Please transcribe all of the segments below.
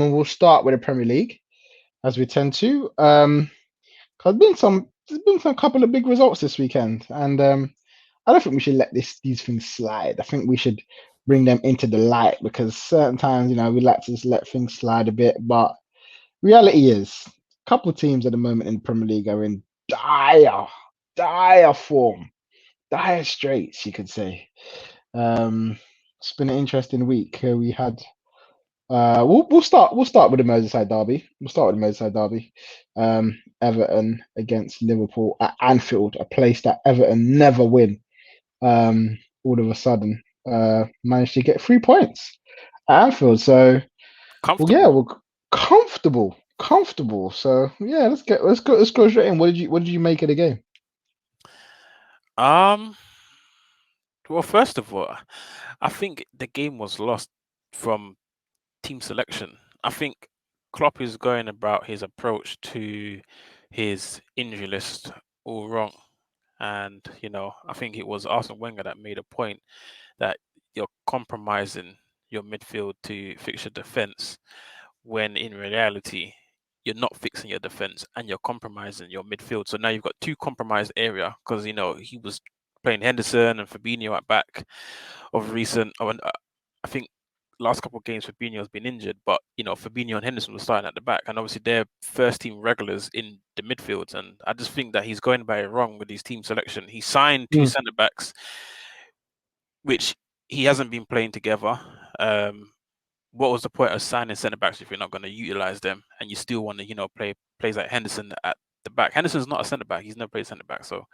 And we'll start with the Premier League as we tend to. 'Cause there's been some couple of big results this weekend, and I don't think we should let these things slide. I think we should bring them into the light because certain times, we like to just let things slide a bit. But reality is, a couple of teams at the moment in the Premier League are in dire form, dire straits, you could say. It's been an interesting week. We had we'll start with the Merseyside derby. We'll start with the Merseyside derby. Everton against Liverpool at Anfield, a place that Everton never win. All of a sudden, managed to get 3 points at Anfield. So, well, yeah, Comfortable. well, comfortable. So, yeah, let's go straight in. What did you make of the game? Um. Well, first of all, I think the game was lost from team selection. I think Klopp is going about his approach to his injury list all wrong. And, I think it was Arsene Wenger that made a point that you're compromising your midfield to fix your defense when in reality you're not fixing your defense and you're compromising your midfield. So now you've got two compromised area because he was playing Henderson and Fabinho at back of recent. I think last couple of games Fabinho's been injured, but Fabinho and Henderson were starting at the back, and obviously they're first team regulars in the midfields. And I just think that he's going about it wrong with his team selection. He signed two Mm. centre backs, which he hasn't been playing together. What was the point of signing centre backs if you're not going to utilize them and you still want to, play plays like Henderson at the back? Henderson's not a centre back; he's never played centre back. So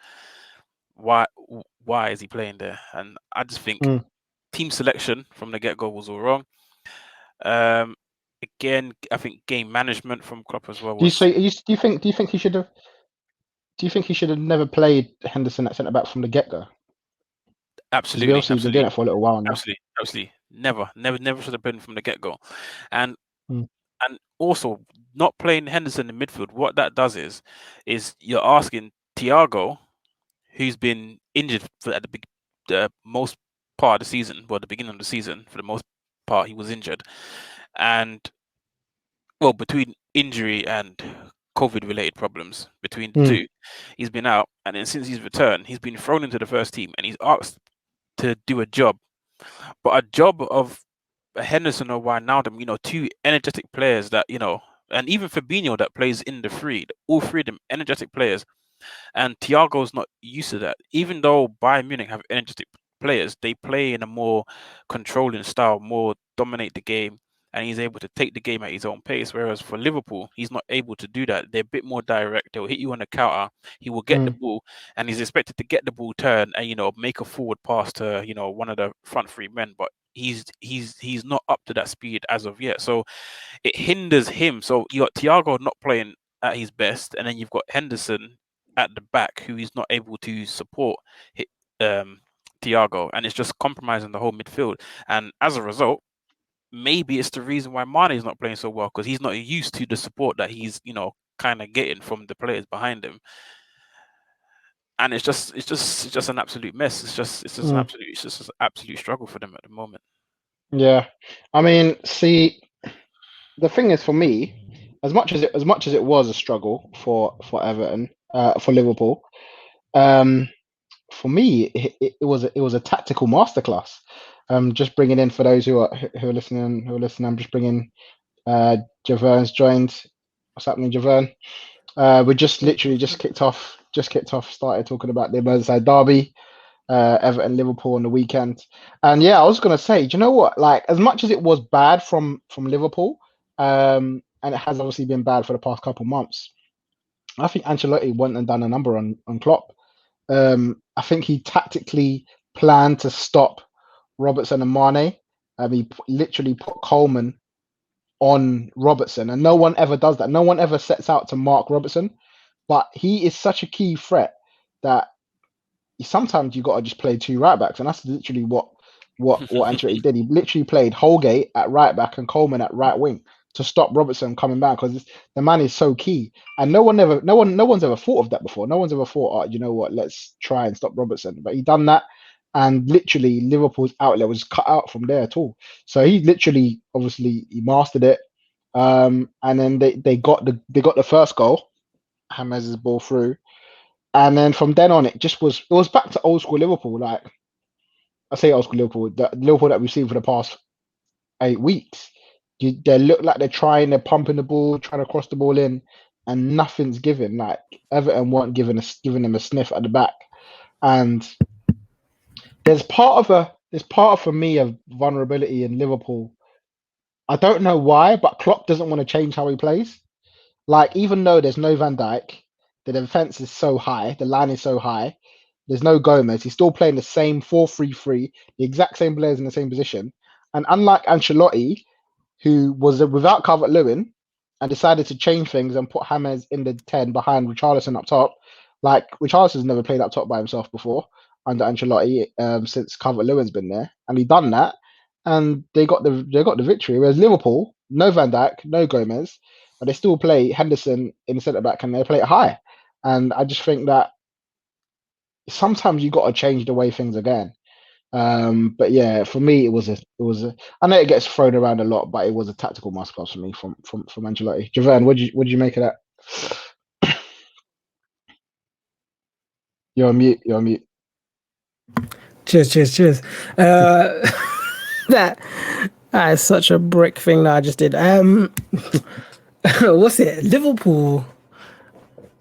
why why is he playing there? And I just think Mm. team selection from the get go was all wrong. Um, Again, I think game management from Klopp as well Do you was say? Do you think he should have? Do you think he should have never played Henderson at centre back from the get go? Because we absolutely, obviously been doing absolutely, it for a little while now. absolutely never, never, never should have been from the get go. And Mm. and also not playing Henderson in midfield. What that does is you're asking Thiago, who's been injured at the most part of the season, well, the beginning of the season, for the most part, he was injured, and well, between injury and COVID-related problems, between the Mm. two, he's been out, and then since he's returned, he's been thrown into the first team, and he's asked to do a job, but a job of Henderson or Wijnaldum, two energetic players that and even Fabinho that plays in the three, all three of them energetic players, and Thiago's not used to that. Even though Bayern Munich have energetic players, they play in a more controlling style, more dominate the game, and he's able to take the game at his own pace. Whereas for Liverpool, he's not able to do that. They're a bit more direct. They'll hit you on the counter. He will get the Mm. ball, and he's expected to get the ball turn and make a forward pass to one of the front three men, but. He's not up to that speed as of yet, so it hinders him. So you got Thiago not playing at his best, and then you've got Henderson at the back who is not able to support um, Thiago, and it's just compromising the whole midfield. And as a result, maybe it's the reason why Mane is not playing so well because he's not used to the support that he's kind of getting from the players behind him. And it's just an absolute mess. Mm. It's just an absolute struggle for them at the moment. Yeah, I mean, see, the thing is for me, as much as it was a struggle for Everton, for Liverpool, um, for me, it was a tactical masterclass. Just bringing in for those who are listening, I'm just bringing uh Javern's joined. What's happening, Javern? We just literally just kicked off, started talking about the Merseyside derby, Everton Liverpool on the weekend. And yeah, I was gonna say, do you know what? Like, as much as it was bad from Liverpool, and it has obviously been bad for the past couple months, I think Ancelotti went and done a number on Klopp. I think he tactically planned to stop Robertson and Mane. He literally put Coleman on Robertson, and no one ever does that. No one ever sets out to mark Robertson, but he is such a key threat that sometimes you got to just play two right backs, and that's literally what Ancelotti did. He literally played Holgate at right back and Coleman at right wing to stop Robertson coming back because the man is so key, and no one's ever thought of that before. No one's ever thought, oh, you know what, let's try and stop Robertson, but he done that, and literally Liverpool's outlet was cut out from there at all. So he literally, obviously, he mastered it. And then they got the first goal, James' ball through, and then from then on it was back to old school Liverpool. Like I say, old school Liverpool, the Liverpool that we've seen for the past 8 weeks. They look like they're pumping the ball, trying to cross the ball in, and nothing's given. Like Everton weren't giving them a sniff at the back, and there's part for me of vulnerability in Liverpool. I don't know why, but Klopp doesn't want to change how he plays. Like even though there's no Van Dijk, the defense is so high, the line is so high. There's no Gomez. He's still playing the same 4-3-3, the exact same players in the same position. And unlike Ancelotti, who was without Calvert-Lewin and decided to change things and put James in the 10 behind Richarlison up top. Like Richarlison's never played up top by himself before under Ancelotti since Calvert-Lewin's been there, and he done that, and they got the victory. Whereas Liverpool, no Van Dijk, no Gomez, but they still play Henderson in centre back and they play it high. And I just think that sometimes you got to change the way things are going. But yeah, for me, it was a. I know it gets thrown around a lot, but it was a tactical masterclass for me from Ancelotti. Javan, what did you make of that? You're on mute. You're on mute. Cheers. That is such a brick thing that I just did. What's it? Liverpool.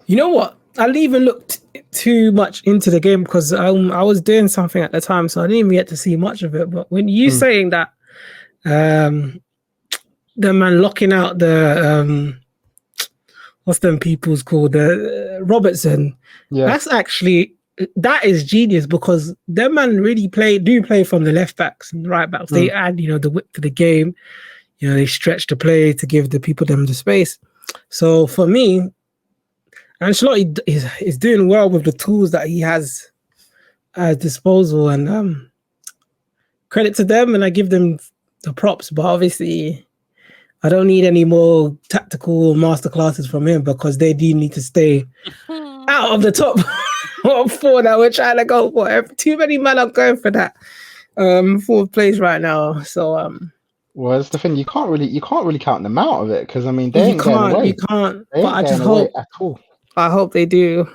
You know what? I didn't even look too much into the game because I was doing something at the time, so I didn't even get to see much of it. But when you saying that, the man locking out the what's them people's called, the Robertson, that's actually, that is genius because them man really play from the left backs and the right backs. They add the width to the game. They stretch the play to give the people them the space. So for me, Ancelotti is doing well with the tools that he has at disposal, and credit to them, and I give them the props. But obviously, I don't need any more tactical masterclasses from him because they do need to stay out of the top four that we're trying to go for. Too many men are going for that fourth place right now. So well, that's the thing. You can't really count them out of it because I mean they ain't going away. You can't. They But ain't going away at all. I hope they do.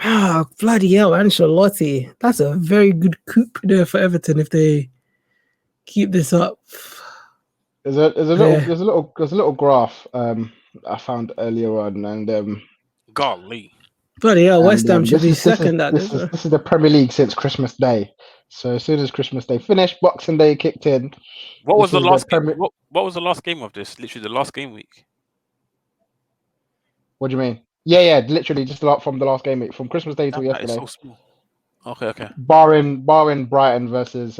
Ah, bloody hell, Ancelotti. That's a very good coup there for Everton if they keep this up. There's a little graph I found earlier on, and golly, bloody hell, West Ham should be second. This is the Premier League since Christmas Day. So as soon as Christmas Day finished, Boxing Day kicked in. What was the last game? What was the last game of this? Literally the last game week. What do you mean? Yeah, literally just from the last game week, from Christmas Day till yesterday. So small. Okay. Barring Brighton versus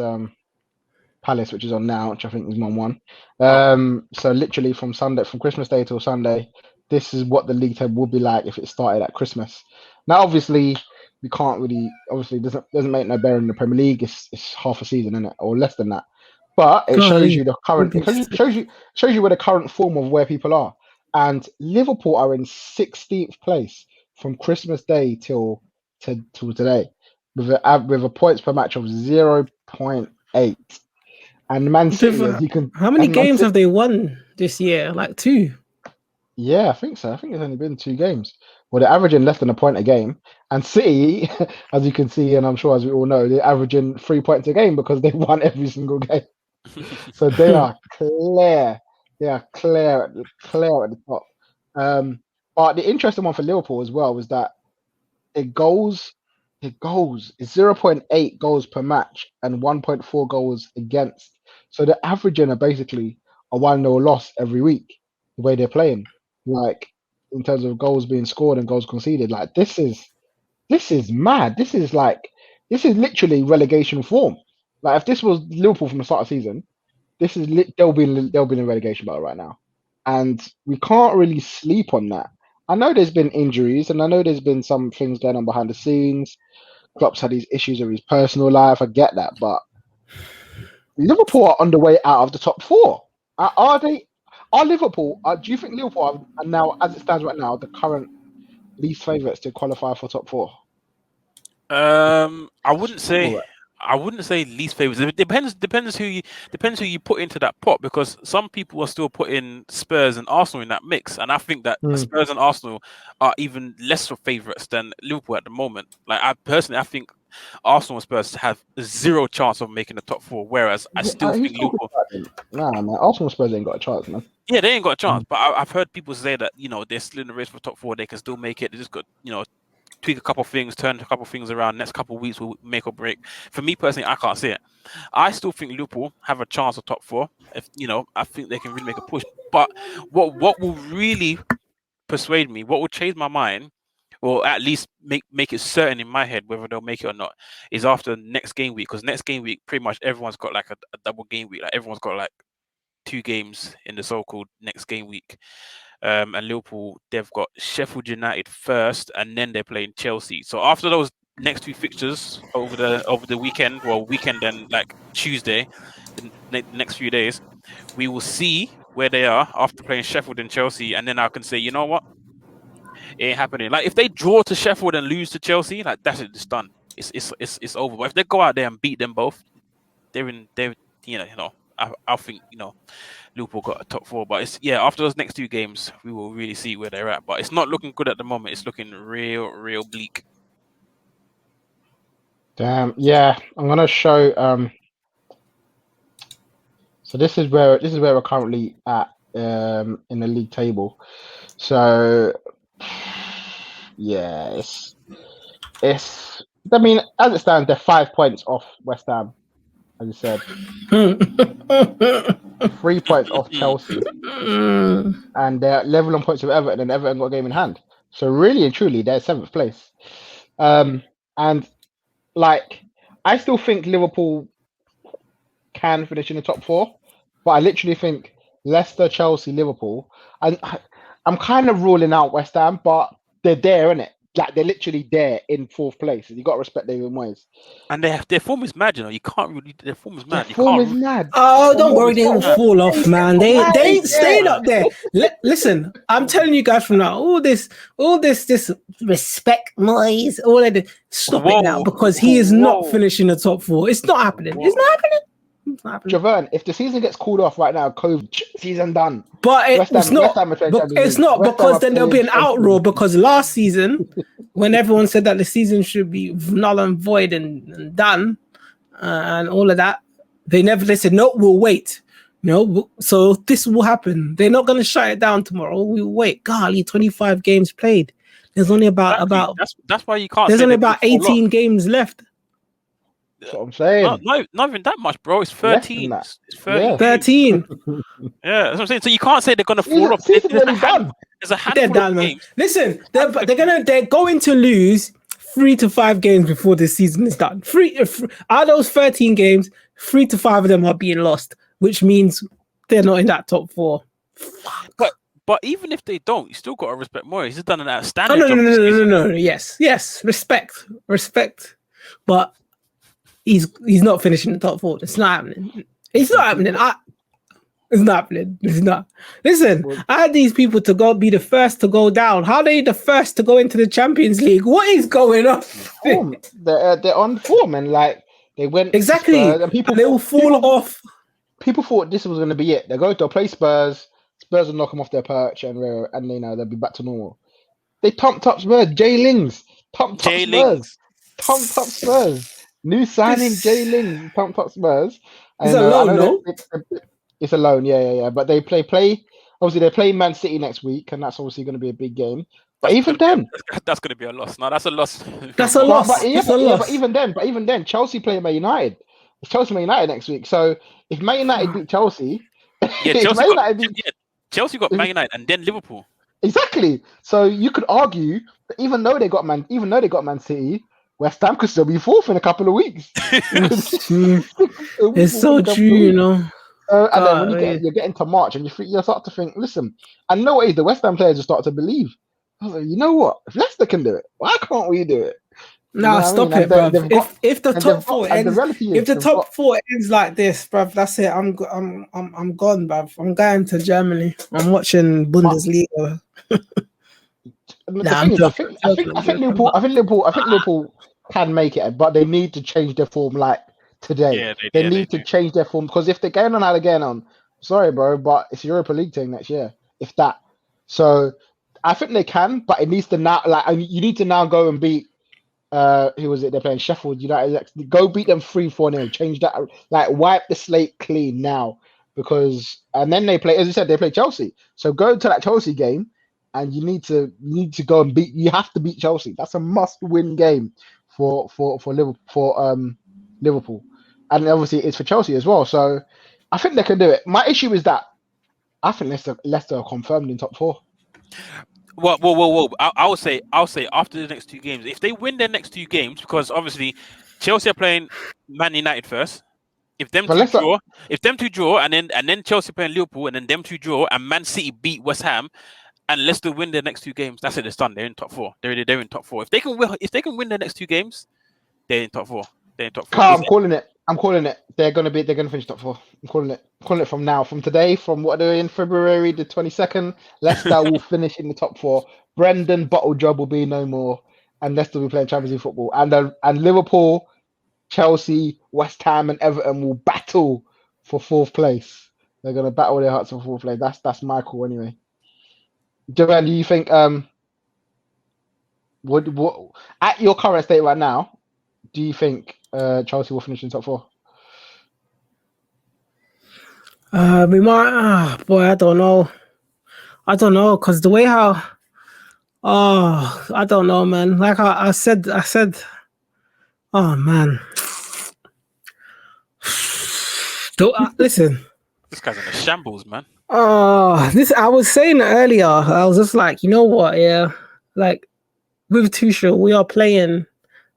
Palace, which is on now, which I think is 1-1. So literally from Christmas Day till Sunday, this is what the league table would be like if it started at Christmas. Now, obviously, we can't really. Obviously, doesn't make no bearing in the Premier League. It's half a season, isn't it, or less than that. But it shows you the current. It shows you where the current form of where people are. And Liverpool are in 16th place from Christmas Day till today, with a points per match of 0.8. And Man City, how many games have they won this year? Like 2. Yeah, I think so. I think it's only been 2 games. Well, they're averaging less than a point a game. And City, as you can see, and I'm sure as we all know, they're averaging 3 points a game because they've won every single game. So they are clear. They are clear at the top. But the interesting one for Liverpool as well was that it goals is 0.8 goals per match and 1.4 goals against. So they're averaging basically a 1-0 loss every week, the way they're playing. Like in terms of goals being scored and goals conceded. Like this is mad. This is literally relegation form. Like if this was Liverpool from the start of the season, they'll be in a relegation battle right now. And we can't really sleep on that. I know there's been injuries and I know there's been some things going on behind the scenes. Klopp's had these issues with his personal life. I get that, but Liverpool are on the way out of the top 4. Are they? Are Liverpool? Do you think Liverpool are now, as it stands right now, the current least favourites to qualify for top 4? I wouldn't say. I wouldn't say least favorites. It depends who you put into that pot, because some people are still putting Spurs and Arsenal in that mix, and I think that Spurs and Arsenal are even less of favourites than Liverpool at the moment. Like I think Arsenal and Spurs have zero chance of making the top four, whereas I still think Liverpool. Nah, man, Arsenal and Spurs ain't got a chance, man. Yeah, they ain't got a chance. But I've heard people say that they're still in the race for top four. They can still make it. They just got tweak a couple of things, turn a couple of things around. Next couple of weeks will make or break. For me personally, I can't see it. I still think Liverpool have a chance of top four. If I think they can really make a push. But what will really persuade me, what will change my mind, or at least make it certain in my head whether they'll make it or not, is after next game week. Because next game week, pretty much everyone's got like a double game week. Like everyone's got like 2 games in the so-called next game week. And Liverpool, they've got Sheffield United first, and then they're playing Chelsea. So after those next 2 fixtures over the weekend, and like Tuesday, the next few days, we will see where they are after playing Sheffield and Chelsea, and then I can say, you know what, it ain't happening. Like if they draw to Sheffield and lose to Chelsea, like that's it, it's done. It's over. But if they go out there and beat them both, I think Liverpool got a top 4, but it's after those next 2 games we will really see where they're at. But it's not looking good at the moment. It's looking real bleak. Damn. Yeah, I'm gonna show. So this is where we're currently at in the league table. So yeah, it's. I mean, as it stands, they're 5 points off West Ham. As you said, 3 points off Chelsea, and they're level on points with Everton, and Everton got a game in hand. So really and truly, they're 7th place. And like, I still think Liverpool can finish in the top 4, but I literally think Leicester, Chelsea, Liverpool, and I'm kind of ruling out West Ham, but they're there, innit? Like they're literally there in 4th place. You got to respect David Moyes. And their form is mad, you can't really. Their form is mad. Mad. Oh, don't worry, they will fall off, man. They ain't staying up there. Listen, I'm telling you guys from now, all this respect Moyes, all of this. Stop it now, because he is not finishing the top 4. It's not happening. It's not happening. Javern, if the season gets called off right now, COVID season done. But it's not because then there'll be an outroar, because last season, when everyone said that the season should be null and void and done, and all of that, they said, no, we'll wait. So this will happen. They're not going to shut it down tomorrow. We'll wait. Golly, 25 games played. There's only about that's why you can't. There's only about 18 games left. That's what I'm saying. Not even that much, bro. It's 13. It's 13. Yeah, that's what I'm saying. So you can't say they're gonna fall off. There's a handful of games. Listen, they're going to lose 3 to 5 games before the season is done. Out of those 13 games, 3 to 5 of them are being lost, which means they're not in that top 4. Fuck. But even if they don't, you still got to respect Moyes. He's done an outstanding job. No. Yes. Respect. But he's not finishing the top 4. It's not happening. It's not happening. It's not happening. It's not. Listen, I had these people to be the first to go down. How are they the first to go into the Champions League? What is going on? They're on form, and like they went exactly, and they will fall off. People thought this was going to be it. They're going to play Spurs. Spurs will knock them off their perch, and they'll be back to normal. They pumped up Spurs. Jay Lings pumped up Spurs. New signing, Jay Lings, pumped up Spurs. It's a loan, no? It's a loan, yeah. But they play. Obviously, they're playing Man City next week, and that's obviously going to be a big game. But even then, that's going to be a loss. No, that's a loss. That's a loss. But even then, Chelsea play Man United. It's Chelsea Man United next week. So if Man United beat Chelsea, Chelsea got Man United and then Liverpool. Exactly. So you could argue that even though they got Man City, West Ham could still be 4th in a couple of weeks. It's so true, And then when you get into March and you start to think, listen, I know what the West Ham players will start to believe. I was like, you know what? If Leicester can do it, why can't we do it? Nah, stop it, bro. If the top 4 ends like this, bruv, that's it. I'm gone, bruv. I'm going to Germany. I'm watching Bundesliga. I think Liverpool can make it, but they need to change their form like today. Yeah, They they need to change their form because if they're going on how they're going on, sorry, bro, but it's Europa League team next year, if that. So I think they can, but it needs to now. Like you need to now go and beat. Who was it? They're playing Sheffield United. Go beat them 3-4-0. Change that. Like wipe the slate clean now because and then they play. As you said, they play Chelsea. So go to that Chelsea game, and you need to go and beat. You have to beat Chelsea. That's a must-win game for Liverpool, and obviously it's for Chelsea as well. So I think they can do it. My issue is that I think Leicester are confirmed in top four. Whoa! I'll say after the next two games, if they win their next two games, because obviously Chelsea are playing Man United first. If them two draw, and then Chelsea playing Liverpool, and then them two draw, and Man City beat West Ham, and Leicester win their next two games, that's it. It's done. They're in top four. They're in top four. If they can win their next two games, they're in top four. They're in top four. I'm calling it. They're gonna finish top four. I'm calling it from now. From today, from what they're in February the 22nd, Leicester will finish in the top four. Brendan Bottle job will be no more, and Leicester will be playing Champions League football. And Liverpool, Chelsea, West Ham, and Everton will battle for fourth place. They're gonna battle their hearts for fourth place. That's my call anyway. Joanne, do you think what at your current state right now? Do you think Chelsea will finish in top four? We might. Boy, I don't know. Because the way how. Oh, I don't know, man. Like I said. Oh man. Listen. This guy's in a shambles, man. I was saying earlier. I was just like, you know what? Yeah, like with Tuchel, we are playing.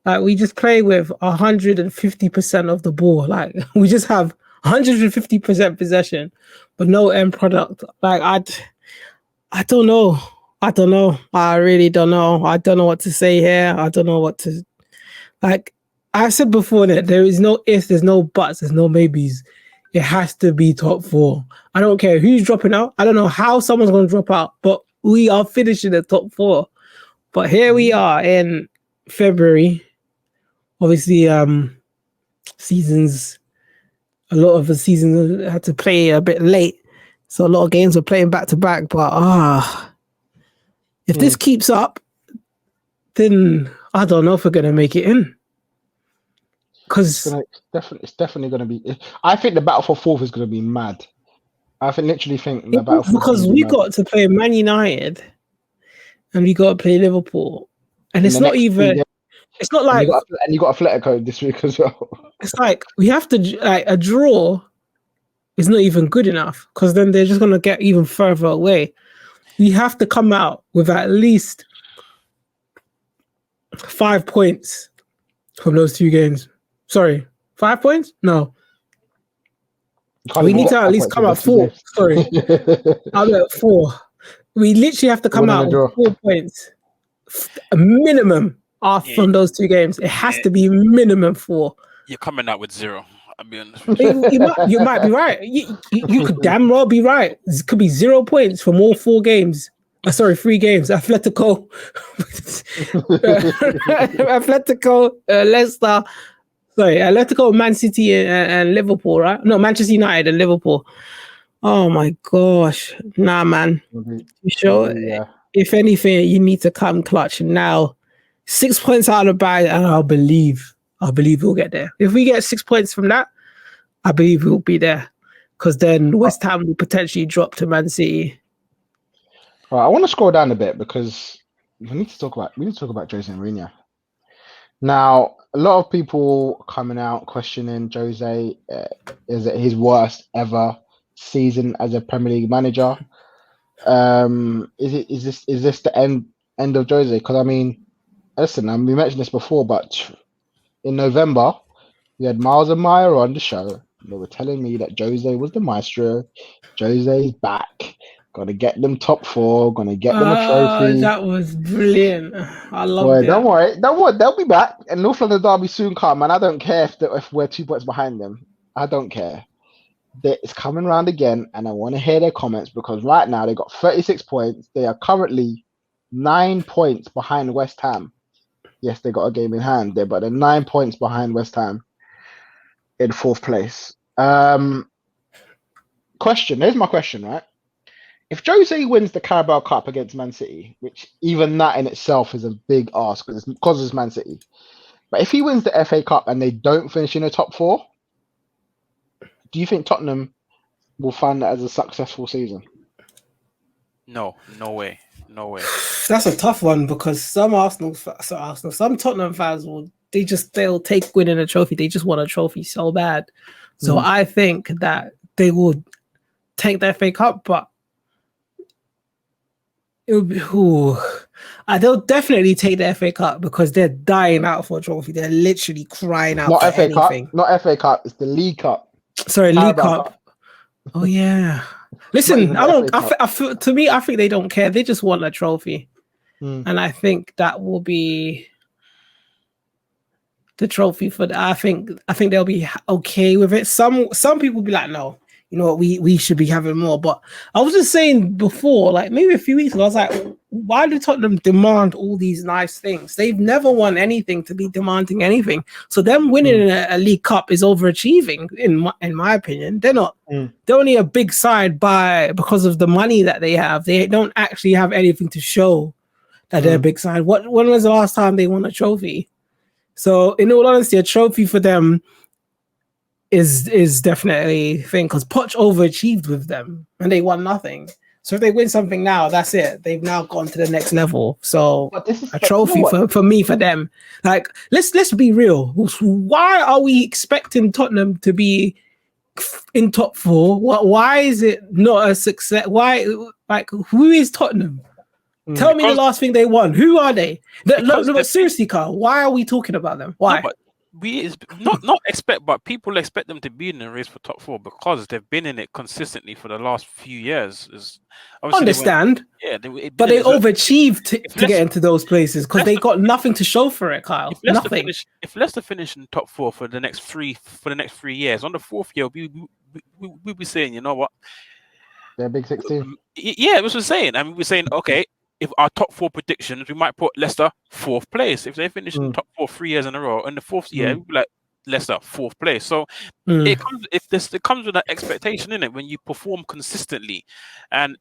Like we just play with 150% of the ball. Like we just have 150% possession, but no end product. Like I don't know. I really don't know. I don't know what to say here. I don't know what to like. I said before that there is no ifs, there's no buts, there's no maybes. It has to be top four. I don't care who's dropping out. I don't know how someone's going to drop out, but we are finishing the top four. But here we are in February. Obviously, a lot of the seasons had to play a bit late, so a lot of games were playing back to back. But if this keeps up, then I don't know if we're gonna make it in. Because it's definitely gonna be. I think the battle for fourth is gonna be mad. I literally think the battle because we got to play Man United, and we got to play Liverpool, and it's not even. It's not like you got Atletico this week as well. It's like we have to a draw is not even good enough because then they're just gonna get even further away. We have to come out with at least 5 points from those two games. Sorry, 5 points? No. We need to at least come out 4. Sorry, I'm at 4. We literally have to come out with 4 points, a minimum. From those two games, it has to be minimum 4. You're coming out with 0. I'll be honest. You might be right. You could damn well be right. It could be 0 points from all 4 games. 3 games. Atletico, Leicester. Atletico, Man City, and Liverpool. Right? No, Manchester United and Liverpool. Oh my gosh, nah, man. You sure? Yeah. If anything, you need to come clutch now. 6 points out of the bag, and I believe we'll get there. If we get 6 points from that, I believe we'll be there. Because then West Ham will potentially drop to Man City. All right, I want to scroll down a bit because we need to talk about Jose Mourinho. Now, a lot of people coming out questioning Jose. Is it his worst ever season as a Premier League manager? Is this the end of Jose? Because I mean. Listen, we mentioned this before, but in November, we had Miles and Maya on the show. They were telling me that Jose was the maestro. Jose's back. Gonna get them top 4. Gonna get them a trophy. That was brilliant. I love it. Don't worry. They'll be back. And North London Derby soon come. And I don't care if we're 2 points behind them. I don't care. It's coming around again, and I want to hear their comments because right now they got 36 points. They are currently 9 points behind West Ham. Yes, they got a game in hand there, but they're 9 points behind West Ham. in fourth place. Question. Here's my question, right? If Jose wins the Carabao Cup against Man City, which even that in itself is a big ask because it's Man City, but if he wins the FA Cup and they don't finish in the top four, do you think Tottenham will find that as a successful season? No way. That's a tough one because some Tottenham fans they'll take winning a trophy. They just want a trophy so bad. So I think that they will take the FA Cup, but they'll definitely take the FA Cup because they're dying out for a trophy. They're literally crying out not for FA anything. Cup, not FA Cup. It's the League Cup. Sorry, League Carabao Cup. Oh yeah. Listen, I think they don't care. They just want a trophy, and I think that will be the trophy for. I think they'll be okay with it. Some people will be like, no, you know what, we should be having more. But I was just saying before, like maybe a few weeks ago, I was like, why do Tottenham demand all these nice things? They've never won anything to be demanding anything. So them winning a League Cup is overachieving, in my opinion. They're not. They're only a big side because of the money that they have. They don't actually have anything to show that they're a big side. When was the last time they won a trophy? So in all honesty, a trophy for them is definitely a thing because Poch overachieved with them and they won nothing. So if they win something now, that's it. They've now gone to the next level. So a trophy for them. Like let's be real. Why are we expecting Tottenham to be in top four? Why is it not a success? Why, like, who is Tottenham? Tell me the last thing they won. Who are they? But seriously, Carl, why are we talking about them? Why? No, not expect, but people expect them to be in the race for top four because they've been in it consistently for the last few years. Understand? But they overachieved to get into those places because they got nothing to show for it, Kyle. Nothing. If Leicester finish in top four for the next 3 years, on the fourth year, we'll be saying, you know what? They're big 16. Yeah, that's what we're saying. I mean, we're saying, okay, if our top four predictions, we might put Leicester fourth place. If they finish in top 4 3 years in a row, in the fourth year, we'll be like Leicester fourth place. So it comes with that expectation in it when you perform consistently, and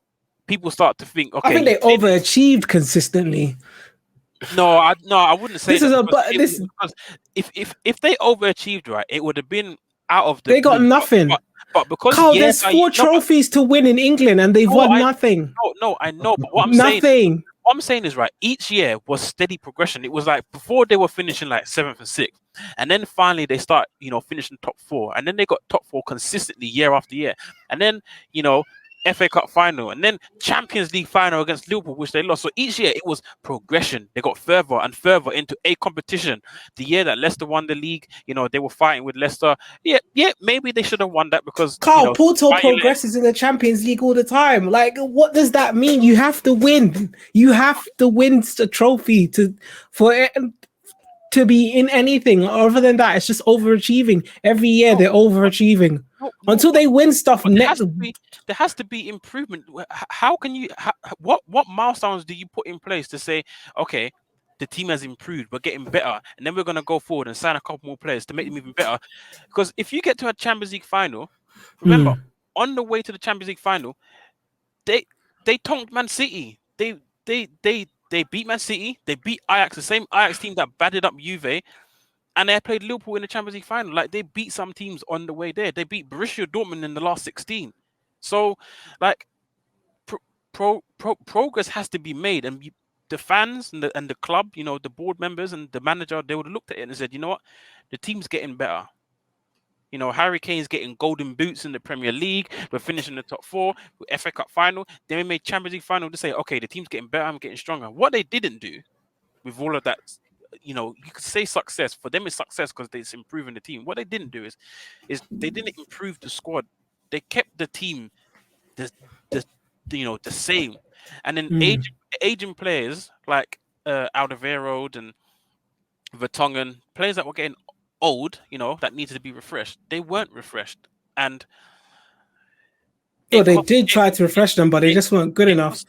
people start to think, okay, I think they overachieved consistently. No, I wouldn't say because if they overachieved, right, it would have been out of they got nothing. But because Carl, there's 4 trophies to win in England, and they've won nothing. No, I know, but what I'm saying is, right, each year was steady progression. It was like before they were finishing like 7th and 6th, and then finally they start, finishing top 4, and then they got top 4 consistently year after year, and then FA Cup final, and then Champions League final against Liverpool, which they lost. So each year it was progression. They got further and further into a competition. The year that Leicester won the league, they were fighting with Leicester. Yeah, maybe they should have won that because Porto progresses in the Champions League all the time. Like, what does that mean? You have to win. You have to win the trophy to be in anything. Other than that, it's just overachieving. Every year they're overachieving until they win stuff. There has to be improvement. How can you? What milestones do you put in place to say, okay, the team has improved, we're getting better, and then we're going to go forward and sign a couple more players to make them even better? Because if you get to a Champions League final, remember, on the way to the Champions League final, they tonked Man City. They beat Man City. They beat Ajax, the same Ajax team that batted up Juve, and they played Liverpool in the Champions League final. Like, they beat some teams on the way there. They beat Borussia Dortmund in the last 16. So, like, progress has to be made, and the fans and the club, the board members and the manager, they would have looked at it and said, you know what, the team's getting better. Harry Kane's getting golden boots in the Premier League. We're finishing the top 4 with FA Cup final. Then we made Champions League final to say, okay, the team's getting better, I'm getting stronger. What they didn't do with all of that, you could say success. For them, it's success because it's improving the team. What they didn't do is they didn't improve the squad. They kept the team the same. And then aging players like Alderweireld and Vertonghen, players that were getting old, that needed to be refreshed, they weren't refreshed. And they did try to refresh them, but they just weren't good enough.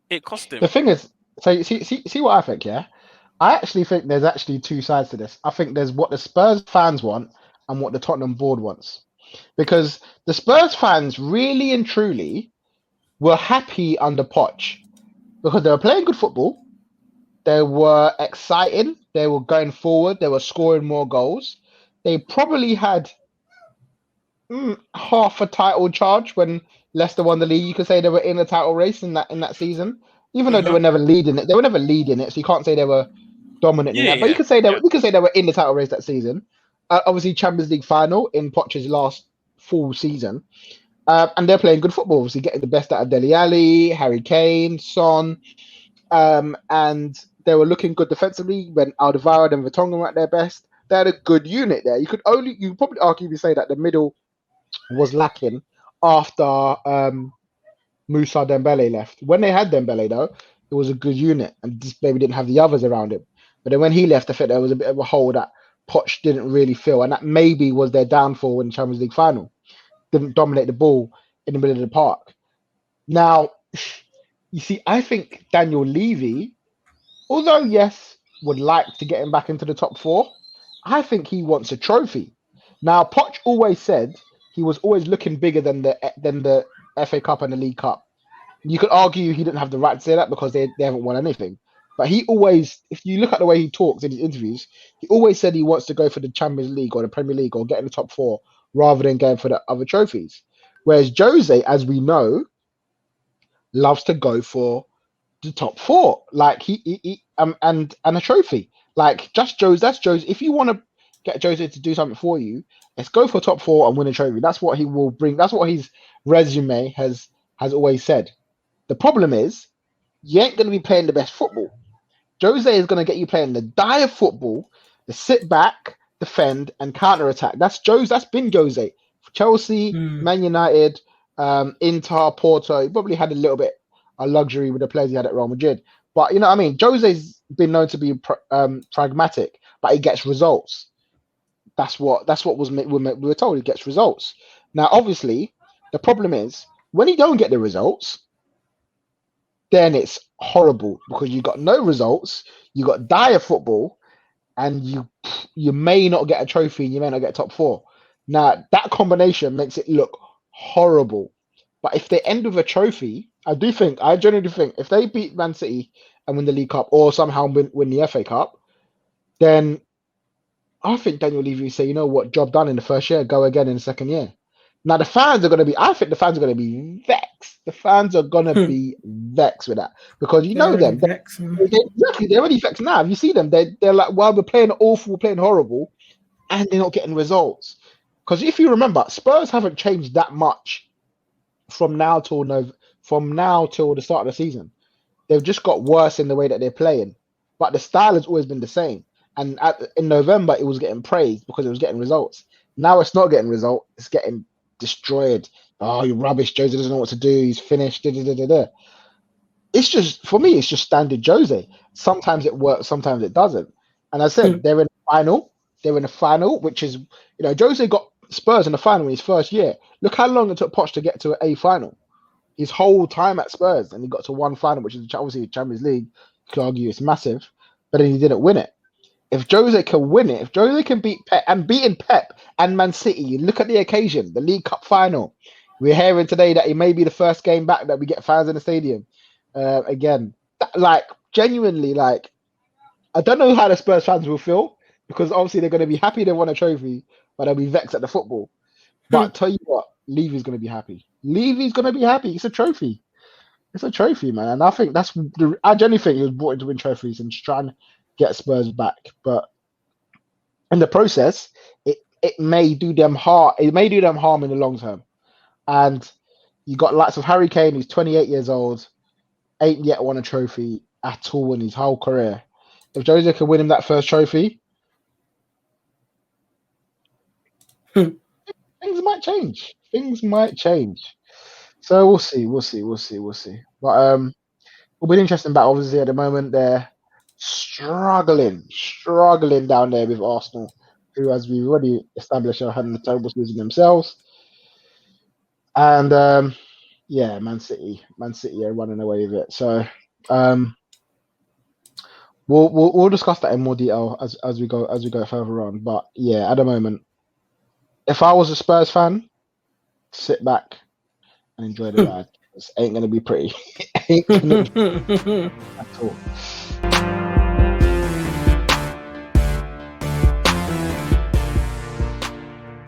It cost them. The thing is, so see what I think, yeah? I actually think there's actually 2 sides to this. I think there's what the Spurs fans want, and what the Tottenham board wants. Because the Spurs fans really and truly were happy under Poch because they were playing good football. They were exciting. They were going forward. They were scoring more goals. They probably had half a title charge when Leicester won the league. You could say they were in a title race in that season, even though they were never leading it. They were never leading it, so you can't say they were dominant in that. But you could say they were in the title race that season. Obviously, Champions League final in Poch's last full season, and they're playing good football. Obviously, getting the best out of Dele Alli, Harry Kane, Son, and they were looking good defensively when Alderweireld and Vertonghen were at their best. They had a good unit there. You could probably arguably say that the middle was lacking after Moussa Dembele left. When they had Dembele, though, it was a good unit and just maybe didn't have the others around him. But then when he left, I think there was a bit of a hole that Poch didn't really fill, and that maybe was their downfall in the Champions League final. Didn't dominate the ball in the middle of the park. Now, you see, I think Daniel Levy, although yes, would like to get him back into the top 4, I think he wants a trophy. Now, Poch always said he was always looking bigger than the FA Cup and the League Cup. You could argue he didn't have the right to say that because they haven't won anything. But he always, if you look at the way he talks in his interviews, he always said he wants to go for the Champions League or the Premier League or get in the top 4 rather than going for the other trophies. Whereas Jose, as we know, loves to go for the top 4, like and a trophy. Like just Jose, that's Jose. If you want to get Jose to do something for you, let's go for top 4 and win a trophy. That's what he will bring. That's what his resume has always said. The problem is, you ain't going to be playing the best football. Jose is going to get you playing the dire football, the sit back, defend, and counter attack. That's Jose. That's been Jose. Chelsea, Man United, Inter, Porto. He probably had a little bit of luxury with the players he had at Real Madrid. But you know what I mean? Jose's been known to be pragmatic, but he gets results. That's what we were told. He gets results. Now, obviously, the problem is when you don't get the results, then it's horrible because you got no results, you got dire football, and you may not get a trophy and you may not get top 4. Now, that combination makes it look horrible. But if they end with a trophy, I genuinely think if they beat Man City and win the League Cup or somehow win the FA Cup, then I think Daniel Levy say, you know what, job done in the first year, go again in the second year. Now I think the fans are going to be vexed. The fans are going to be vexed with that because you know them. They're already vexed now. You see them, they're like, well, we're playing awful, we're playing horrible, and they're not getting results. Because if you remember, Spurs haven't changed that much from now till the start of the season. They've just got worse in the way that they're playing, but the style has always been the same. And in November, it was getting praised because it was getting results. Now it's not getting results; it's getting destroyed. Oh, you're rubbish. Jose doesn't know what to do. He's finished. Da, da, da, da, da. It's just, for me, it's just standard Jose. Sometimes it works, sometimes it doesn't. And I said, they're in the final. They're in the final, which is, Jose got Spurs in the final in his first year. Look how long it took Poch to get to a final. His whole time at Spurs, and he got to one final, which is obviously the Champions League. You could argue it's massive, but then he didn't win it. If Jose can win it, if Jose can beat Pep and beating Pep and Man City, look at the occasion, the League Cup final. We're hearing today that it may be the first game back that we get fans in the stadium again. Genuinely, I don't know how the Spurs fans will feel because obviously they're going to be happy they won a trophy, but they'll be vexed at the football. But tell you what, Levy's going to be happy. Levy's going to be happy. It's a trophy. It's a trophy, man. And I think I genuinely think he was brought in to win trophies and just trying to get Spurs back. But in the process, it may do them harm. It may do them harm in the long term. And you got lots of Harry Kane, who's 28 years old, ain't yet won a trophy at all in his whole career. If Jose can win him that first trophy, things might change. Things might change. So we'll see. But it'll be an interesting battle. Obviously, at the moment they're struggling down there with Arsenal, who, as we've already established, are having a terrible season themselves. And Man City are running away with it. So we'll discuss that in more detail as we go further on. But yeah, at the moment, if I was a Spurs fan, sit back and enjoy the ride. It ain't gonna be pretty. Ain't gonna be at all.